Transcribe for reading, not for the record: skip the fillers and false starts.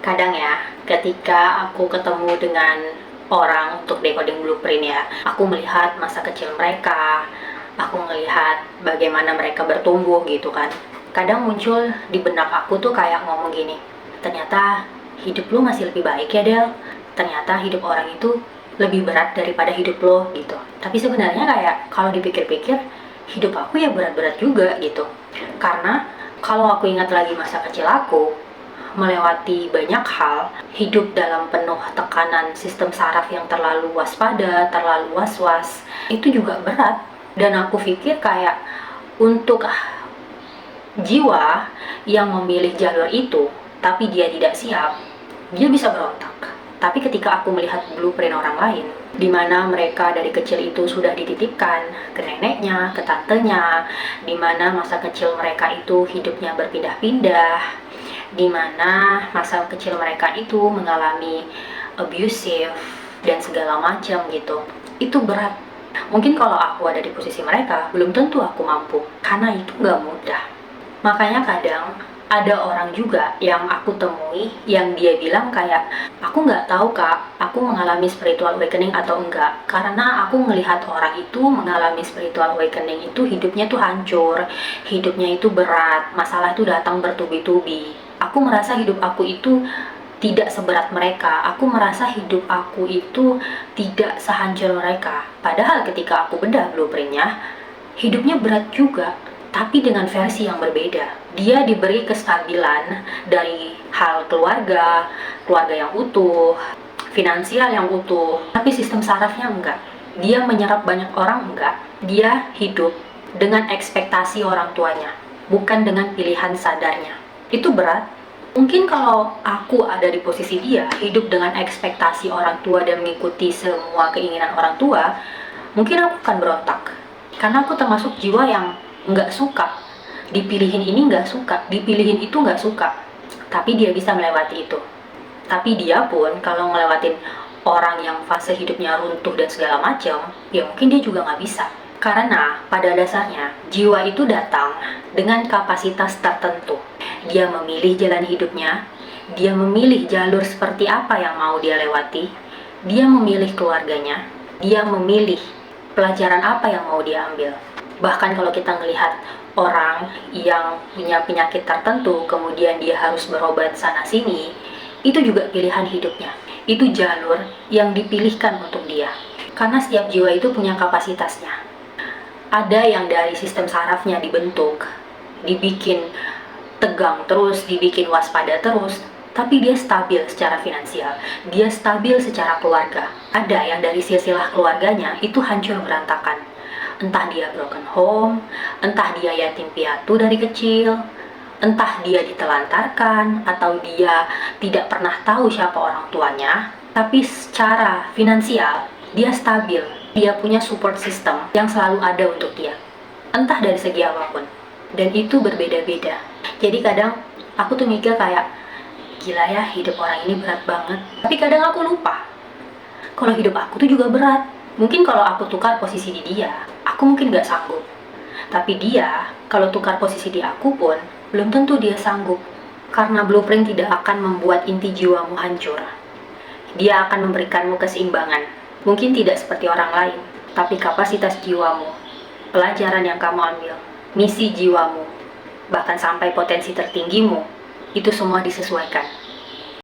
Kadang ya, ketika aku ketemu dengan orang untuk decoding blueprint ya, aku melihat masa kecil mereka, aku melihat bagaimana mereka bertumbuh gitu kan. Kadang muncul di benak aku tuh kayak ngomong gini, ternyata hidup lu masih lebih baik ya Del, ternyata hidup orang itu lebih berat daripada hidup lo gitu. Tapi sebenarnya kayak kalau dipikir-pikir, hidup aku ya berat-berat juga gitu. Karena kalau aku ingat lagi masa kecil aku, melewati banyak hal, hidup dalam penuh tekanan sistem saraf yang terlalu waspada, terlalu was-was, itu juga berat. Dan aku pikir kayak untuk jiwa yang memilih jalur itu, tapi dia tidak siap, dia bisa berontak. Tapi ketika aku melihat blueprint orang lain, di mana mereka dari kecil itu sudah dititipkan ke neneknya, ke tantenya, di mana masa kecil mereka itu hidupnya berpindah-pindah, di mana masa kecil mereka itu mengalami abusive dan segala macam gitu. Itu berat. Mungkin kalau aku ada di posisi mereka, belum tentu aku mampu, karena itu nggak mudah. Makanya kadang ada orang juga yang aku temui yang dia bilang kayak, aku nggak tahu kak, aku mengalami spiritual awakening atau enggak, karena aku melihat orang itu mengalami spiritual awakening itu hidupnya tuh hancur, hidupnya itu berat, masalah itu datang bertubi-tubi. Aku merasa hidup aku itu tidak seberat mereka, aku merasa hidup aku itu tidak sehancur mereka. Padahal ketika aku bedah blueprintnya, hidupnya berat juga, tapi dengan versi yang berbeda. Dia diberi kestabilan dari hal keluarga, keluarga yang utuh, finansial yang utuh, tapi sistem sarafnya enggak. Dia menyerap banyak orang enggak. Dia hidup dengan ekspektasi orang tuanya, bukan dengan pilihan sadarnya. Itu berat. Mungkin kalau aku ada di posisi dia, hidup dengan ekspektasi orang tua dan mengikuti semua keinginan orang tua, mungkin aku akan berontak. Karena aku termasuk jiwa yang nggak suka dipilihin ini, nggak suka dipilihin itu, nggak suka. Tapi dia bisa melewati itu. Tapi dia pun kalau ngelewatin orang yang fase hidupnya runtuh dan segala macam, ya mungkin dia juga nggak bisa. Karena pada dasarnya jiwa itu datang dengan kapasitas tertentu. Dia memilih jalan hidupnya, dia memilih jalur seperti apa yang mau dia lewati, dia memilih keluarganya, dia memilih pelajaran apa yang mau dia ambil. Bahkan kalau kita melihat orang yang punya penyakit tertentu, kemudian dia harus berobat sana-sini, itu juga pilihan hidupnya. Itu jalur yang dipilihkan untuk dia. Karena setiap jiwa itu punya kapasitasnya. Ada yang dari sistem sarafnya dibentuk, dibikin tegang terus, dibikin waspada terus, tapi dia stabil secara finansial, dia stabil secara keluarga. Ada yang dari silsilah keluarganya itu hancur berantakan. Entah dia broken home, entah dia yatim piatu dari kecil, entah dia ditelantarkan, atau dia tidak pernah tahu siapa orang tuanya, tapi secara finansial dia stabil. Dia punya support system yang selalu ada untuk dia, entah dari segi apapun. Dan itu berbeda-beda. Jadi kadang aku tuh mikir kayak, gila ya hidup orang ini berat banget. Tapi kadang aku lupa kalau hidup aku tuh juga berat. Mungkin kalau aku tukar posisi di dia, aku mungkin gak sanggup. Tapi dia, kalau tukar posisi di aku pun, belum tentu dia sanggup. Karena blueprint tidak akan membuat inti jiwamu hancur. Dia akan memberikanmu keseimbangan. Mungkin tidak seperti orang lain, tapi kapasitas jiwamu, pelajaran yang kamu ambil, misi jiwamu, bahkan sampai potensi tertinggimu, itu semua disesuaikan.